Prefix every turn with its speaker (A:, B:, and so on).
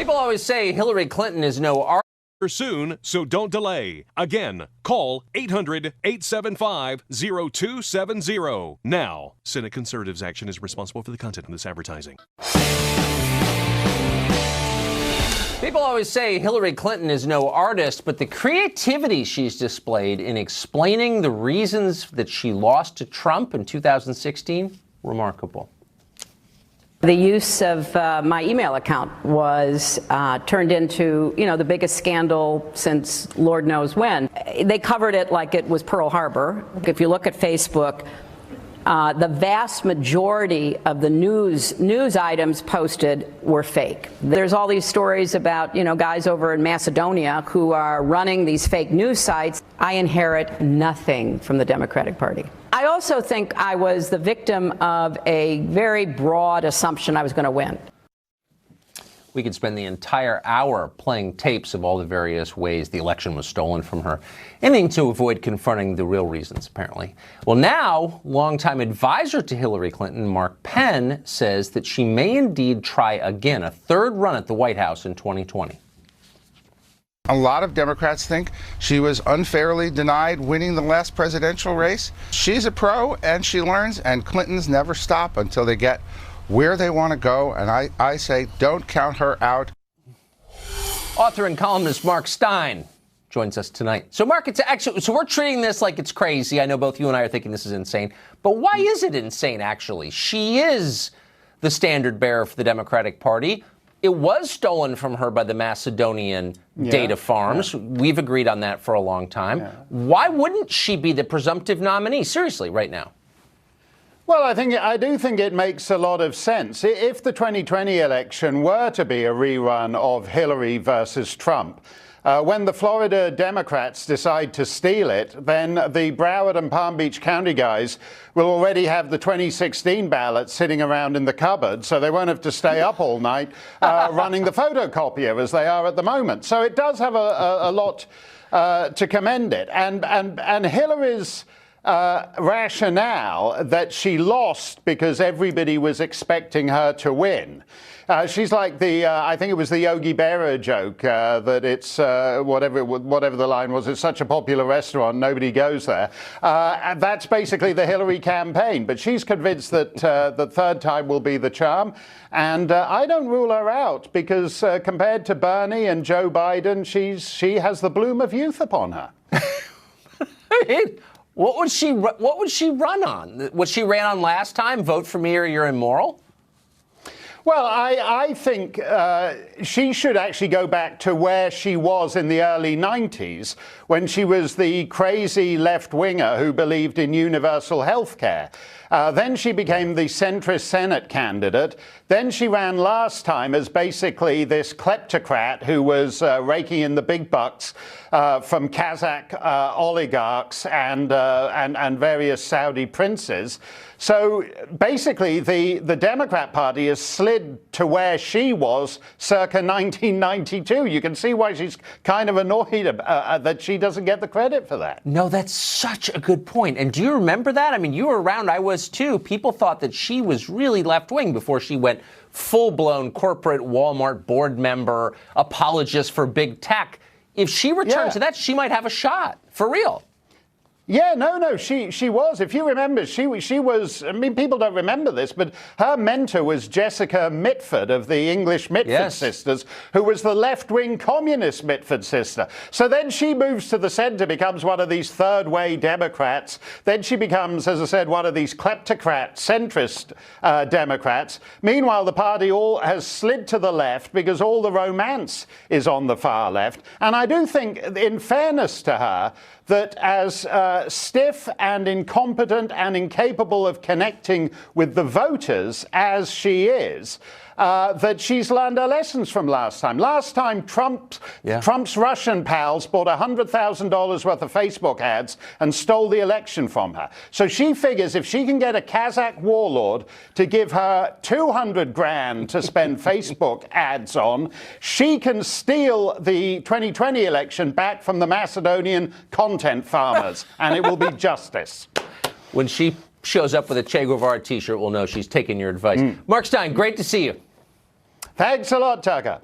A: People always say Hillary Clinton is no artist.
B: Soon, so don't delay. Again, call 800-875-0270. Now, Senate Conservatives Action is responsible for the content of this advertising.
A: People always say Hillary Clinton is no artist, but the creativity she's displayed in explaining the reasons that she lost to Trump in 2016, remarkable.
C: The use of my email account was turned into, the biggest scandal since Lord knows when. They covered it like it was Pearl Harbor. If you look at Facebook, the vast majority of the news items posted were fake. There's all these stories about, guys over in Macedonia who are running these fake news sites. I inherit nothing from the Democratic Party. I also think I was the victim of a very broad assumption I was going to win.
A: We could spend the entire hour playing tapes of all the various ways the election was stolen from her. Anything to avoid confronting the real reasons, apparently. Well, now, longtime advisor to Hillary Clinton, Mark Penn, says that she may indeed try again, a third run at the White House in 2020.
D: A lot of Democrats think she was unfairly denied winning the last presidential race. She's a pro, and she learns, and Clintons never stop until they get where they want to go, and I say don't count her out.
A: Author and columnist Mark Steyn joins us tonight. So, Mark, so we're treating this like it's crazy. I know both you and I are thinking this is insane, but why is it insane, actually? She is the standard bearer for the Democratic Party. It was stolen from her by the Macedonian data farms. Yeah. We've agreed on that for a long time. Yeah. Why wouldn't she be the presumptive nominee, seriously, right now?
E: Well, I do think it makes a lot of sense. If the 2020 election were to be a rerun of Hillary versus Trump, when the Florida Democrats decide to steal it, then the Broward and Palm Beach County guys will already have the 2016 ballots sitting around in the cupboard, so they won't have to stay up all night running the photocopier as they are at the moment. So it does have a lot to commend it. And Hillary's rationale that she lost because everybody was expecting her to win. She's like I think it was the Yogi Berra joke that it's whatever the line was. It's such a popular restaurant, nobody goes there. And that's basically the Hillary campaign. But she's convinced that the third time will be the charm. And I don't rule her out because compared to Bernie and Joe Biden, she has the bloom of youth upon her.
A: What would she run on? What she ran on last time? Vote for me or you're immoral?
E: Well, I think she should actually go back to where she was in the early 90s when she was the crazy left-winger who believed in universal health care. Then she became the centrist Senate candidate. Then she ran last time as basically this kleptocrat who was raking in the big bucks from Kazakh oligarchs and various Saudi princes. So basically, the Democrat Party has slid to where she was circa 1992. You can see why she's kind of annoyed that she doesn't get the credit for that.
A: No, that's such a good point. And do you remember that? I mean, you were around. I was too. People thought that she was really left-wing before she went full-blown corporate Walmart board member, apologist for big tech. If she returned to that, she might have a shot. For real.
E: Yeah, no, she was. If you remember, she was, I mean, people don't remember this, but her mentor was Jessica Mitford of the English Mitford sisters, who was the left-wing communist Mitford sister. So then she moves to the center, becomes one of these third-way Democrats. Then she becomes, as I said, one of these kleptocrat, centrist Democrats. Meanwhile, the party all has slid to the left because all the romance is on the far left. And I do think, in fairness to her, that as stiff and incompetent and incapable of connecting with the voters as she is, that she's learned her lessons from last time. Last time, Trump's Russian pals bought $100,000 worth of Facebook ads and stole the election from her. So she figures if she can get a Kazakh warlord to give her $200,000 to spend Facebook ads on, she can steal the 2020 election back from the Macedonian content farmers, and it will be justice.
A: When she shows up with a Che Guevara t-shirt, we'll know she's taking your advice. Mark Steyn, great to see you.
E: Thanks a lot, Tucker.